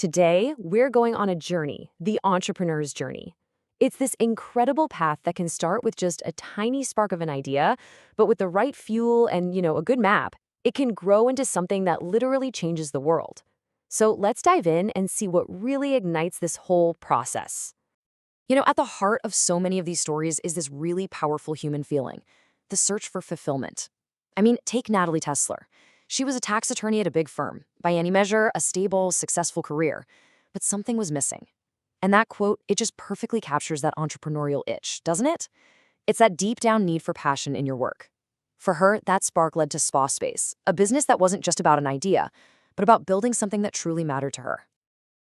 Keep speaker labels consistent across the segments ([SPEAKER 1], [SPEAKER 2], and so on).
[SPEAKER 1] Today, we're going on a journey, the entrepreneur's journey. It's this incredible path that can start with just a tiny spark of an idea, but with the right fuel and, a good map, it can grow into something that literally changes the world. So let's dive in and see what really ignites this whole process. At the heart of so many of these stories is this really powerful human feeling, the search for fulfillment. Take Natalie Tesler. She was a tax attorney at a big firm, by any measure, a stable, successful career. But something was missing. And that quote, it just perfectly captures that entrepreneurial itch, doesn't it? It's that deep down need for passion in your work. For her, that spark led to Spa Space, a business that wasn't just about an idea, but about building something that truly mattered to her.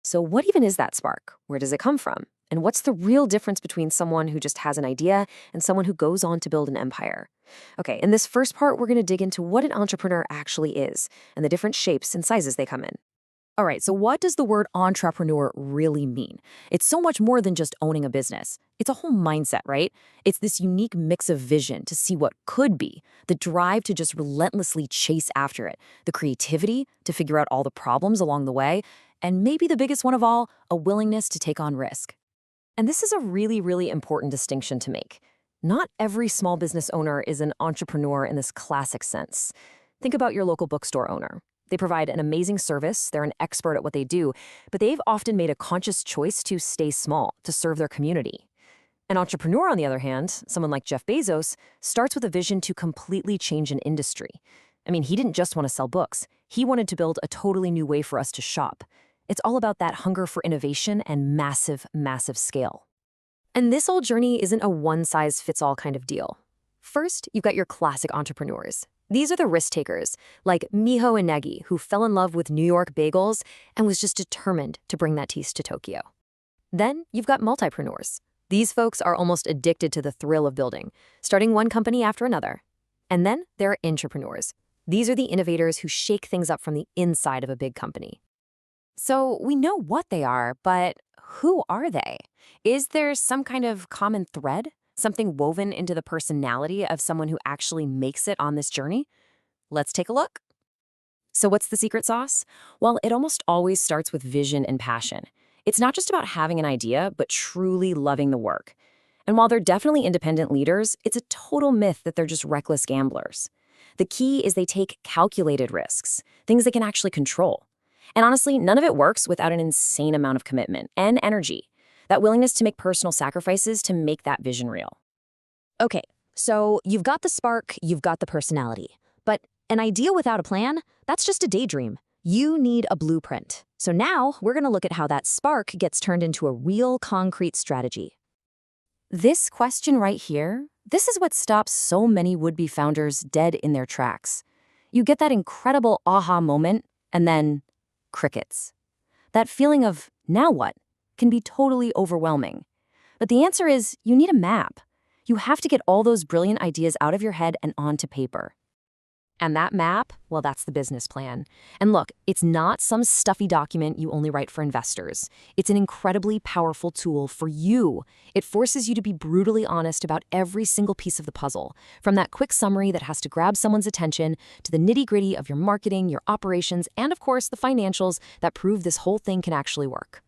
[SPEAKER 1] So what even is that spark? Where does it come from? And what's the real difference between someone who just has an idea and someone who goes on to build an empire? Okay, in this first part, we're going to dig into what an entrepreneur actually is and the different shapes and sizes they come in. All right, so what does the word entrepreneur really mean? It's so much more than just owning a business. It's a whole mindset, right? It's this unique mix of vision to see what could be, the drive to just relentlessly chase after it, the creativity to figure out all the problems along the way, and maybe the biggest one of all, a willingness to take on risk. And this is a really, really important distinction to make. Not every small business owner is an entrepreneur in this classic sense. Think about your local bookstore owner. They provide an amazing service, they're an expert at what they do, but they've often made a conscious choice to stay small, to serve their community. An entrepreneur, on the other hand, someone like Jeff Bezos, starts with a vision to completely change an industry. He didn't just want to sell books. He wanted to build a totally new way for us to shop. It's all about that hunger for innovation and massive, massive scale. And this whole journey isn't a one-size-fits-all kind of deal. First, you've got your classic entrepreneurs. These are the risk takers, like Miho Inegi, who fell in love with New York bagels and was just determined to bring that taste to Tokyo. Then you've got multipreneurs. These folks are almost addicted to the thrill of building, starting one company after another. And then there are intrapreneurs. These are the innovators who shake things up from the inside of a big company. So we know what they are, but who are they? Is there some kind of common thread? Something woven into the personality of someone who actually makes it on this journey? Let's take a look. So what's the secret sauce? Well, it almost always starts with vision and passion. It's not just about having an idea, but truly loving the work. And while they're definitely independent leaders, it's a total myth that they're just reckless gamblers. The key is they take calculated risks, things they can actually control. And honestly, none of it works without an insane amount of commitment and energy, that willingness to make personal sacrifices to make that vision real. Okay, so you've got the spark, you've got the personality. But an idea without a plan, that's just a daydream. You need a blueprint. So now we're going to look at how that spark gets turned into a real concrete strategy. This question right here, this is what stops so many would-be founders dead in their tracks. You get that incredible aha moment, and then crickets. That feeling of, now what, can be totally overwhelming. But the answer is, you need a map. You have to get all those brilliant ideas out of your head and onto paper. And that map, well, that's the business plan. And look, it's not some stuffy document you only write for investors. It's an incredibly powerful tool for you. It forces you to be brutally honest about every single piece of the puzzle, from that quick summary that has to grab someone's attention to the nitty-gritty of your marketing, your operations, and of course, the financials that prove this whole thing can actually work.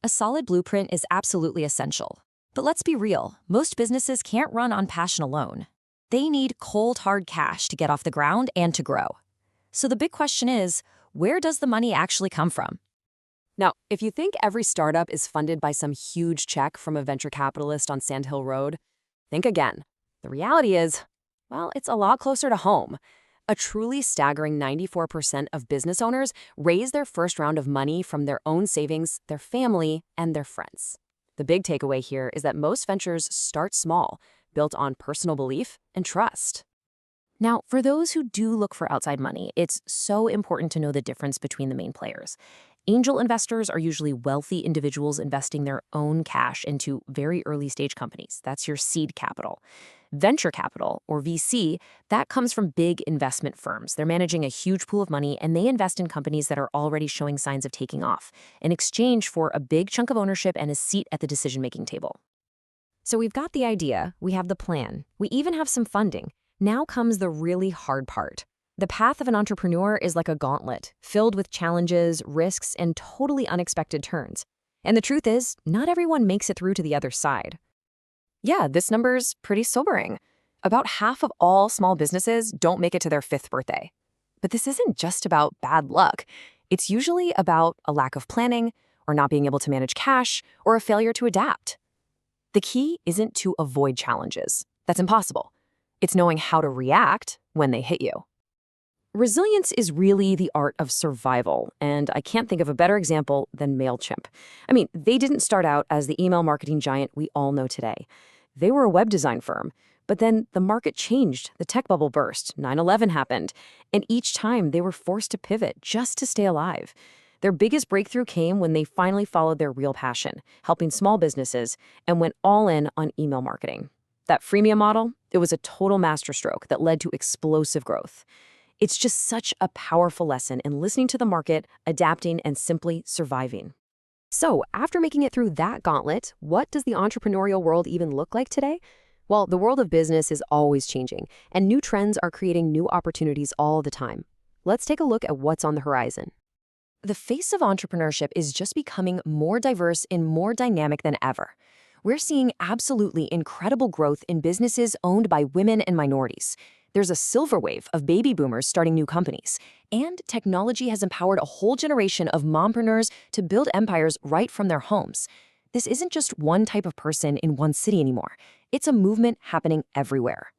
[SPEAKER 1] A solid blueprint is absolutely essential. But let's be real, most businesses can't run on passion alone. They need cold, hard cash to get off the ground and to grow. So the big question is, where does the money actually come from? Now, if you think every startup is funded by some huge check from a venture capitalist on Sand Hill Road, think again. The reality is, well, it's a lot closer to home. A truly staggering 94% of business owners raise their first round of money from their own savings, their family, and their friends. The big takeaway here is that most ventures start small, built on personal belief and trust. Now, for those who do look for outside money, it's so important to know the difference between the main players. Angel investors are usually wealthy individuals investing their own cash into very early-stage companies. That's your seed capital. Venture capital, or VC, that comes from big investment firms. They're managing a huge pool of money, and they invest in companies that are already showing signs of taking off, in exchange for a big chunk of ownership and a seat at the decision-making table. So we've got the idea, we have the plan, we even have some funding. Now comes the really hard part, The path of an entrepreneur is like a gauntlet, filled with challenges, risks, and totally unexpected turns. And the truth is, not everyone makes it through to the other side. Yeah, this number's pretty sobering. About half of all small businesses don't make it to their 5th birthday. But this isn't just about bad luck. It's usually about a lack of planning, or not being able to manage cash, or a failure to adapt. The key isn't to avoid challenges. That's impossible. It's knowing how to react when they hit you. Resilience is really the art of survival, and I can't think of a better example than MailChimp. I mean, they didn't start out as the email marketing giant we all know today. They were a web design firm, but then the market changed, the tech bubble burst, 9/11 happened, and each time they were forced to pivot just to stay alive. Their biggest breakthrough came when they finally followed their real passion, helping small businesses, and went all in on email marketing. That freemium model, it was a total masterstroke that led to explosive growth. It's just such a powerful lesson in listening to the market, adapting, and simply surviving. So, after making it through that gauntlet, what does the entrepreneurial world even look like today? Well, the world of business is always changing, and new trends are creating new opportunities all the time. Let's take a look at what's on the horizon. The face of entrepreneurship is just becoming more diverse and more dynamic than ever. We're seeing absolutely incredible growth in businesses owned by women and minorities. There's a silver wave of baby boomers starting new companies, and technology has empowered a whole generation of mompreneurs to build empires right from their homes. This isn't just one type of person in one city anymore. It's a movement happening everywhere.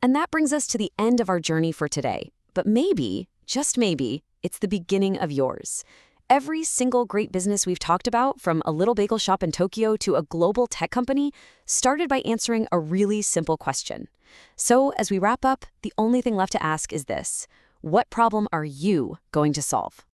[SPEAKER 1] And that brings us to the end of our journey for today. But maybe, just maybe, it's the beginning of yours. Every single great business we've talked about, from a little bagel shop in Tokyo to a global tech company, started by answering a really simple question. So as we wrap up, the only thing left to ask is this: what problem are you going to solve?